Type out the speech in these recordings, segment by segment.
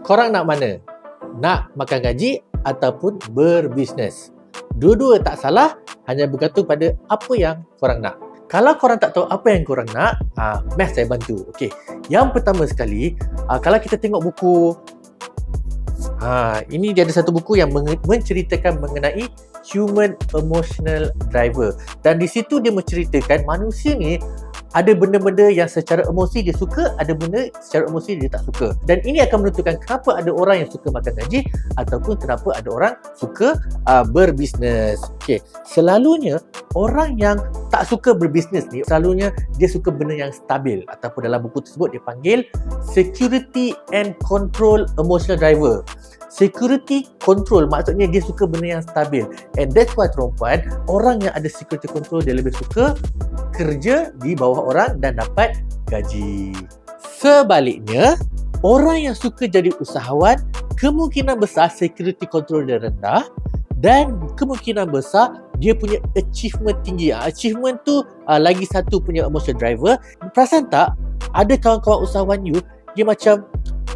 Korang nak mana? Nak makan gaji ataupun berbisnes? Dua-dua tak salah, hanya bergantung pada apa yang korang nak. Kalau korang tak tahu apa yang korang nak, Math saya bantu. Okey. Yang pertama sekali, kalau kita tengok buku, ini dia ada satu buku yang menceritakan mengenai Human Emotional Driver. Dan di situ dia menceritakan manusia ni ada benda-benda yang secara emosi dia suka, ada benda secara emosi dia tak suka. Dan ini akan menentukan kenapa ada orang yang suka makan gaji ataupun kenapa ada orang suka berbisnes. Okey, selalunya orang yang tak suka berbisnes ni, selalunya dia suka benda yang stabil, ataupun dalam buku tersebut dia panggil Security and Control Emotional Driver. Security control maksudnya dia suka benda yang stabil. And that's why perempuan, orang yang ada security control dia lebih suka kerja di bawah orang dan dapat gaji. Sebaliknya, orang yang suka jadi usahawan, kemungkinan besar security control dia rendah dan kemungkinan besar dia punya achievement tinggi. Achievement tu lagi satu punya emotional driver. Perasan tak, ada kawan-kawan usahawan you, dia macam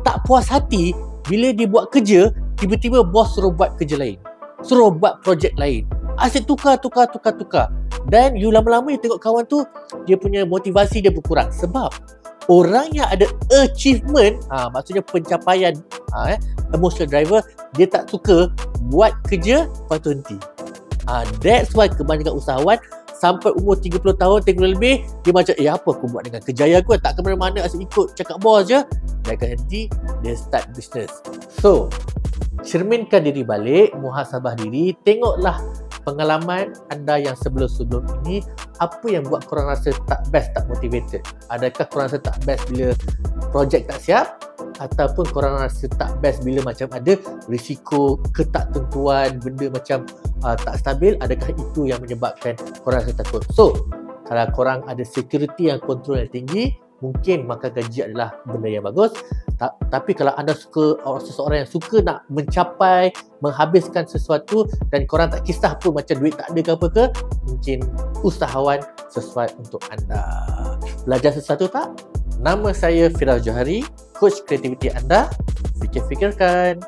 tak puas hati bila dia buat kerja, tiba-tiba bos suruh buat kerja lain, suruh buat projek lain, asyik tukar. Dan you lama-lama you tengok kawan tu, dia punya motivasi dia berkurang. Sebab orang yang ada achievement, maksudnya pencapaian, emotional driver, dia tak suka buat kerja lepas tu henti. That's why kebanyakan usahawan sampai umur 30 tahun, 30 lebih, dia macam, apa aku buat dengan kerjaya aku? Tak ke mana-mana, asyik ikut cakap bos je. Dia akan henti, dia start business. So, cerminkan diri balik, muhasabah diri, tengoklah pengalaman anda yang sebelum-sebelum ini, apa yang buat korang rasa tak best, tak motivated. Adakah korang rasa tak best bila projek tak siap? Ataupun korang rasa tak best bila macam ada risiko ketaktentuan, benda macam tak stabil? Adakah itu yang menyebabkan korang rasa takut? So, kalau korang ada security yang kontrol yang tinggi, mungkin makan gaji adalah benda yang bagus. Tapi kalau anda suka, seseorang yang suka nak mencapai, menghabiskan sesuatu dan korang tak kisah pun macam duit tak ada ke apa ke, mungkin usahawan sesuai untuk anda. Belajar sesuatu tak? Nama saya Firdaus Johari, coach kreativiti anda. Fikir-fikirkan.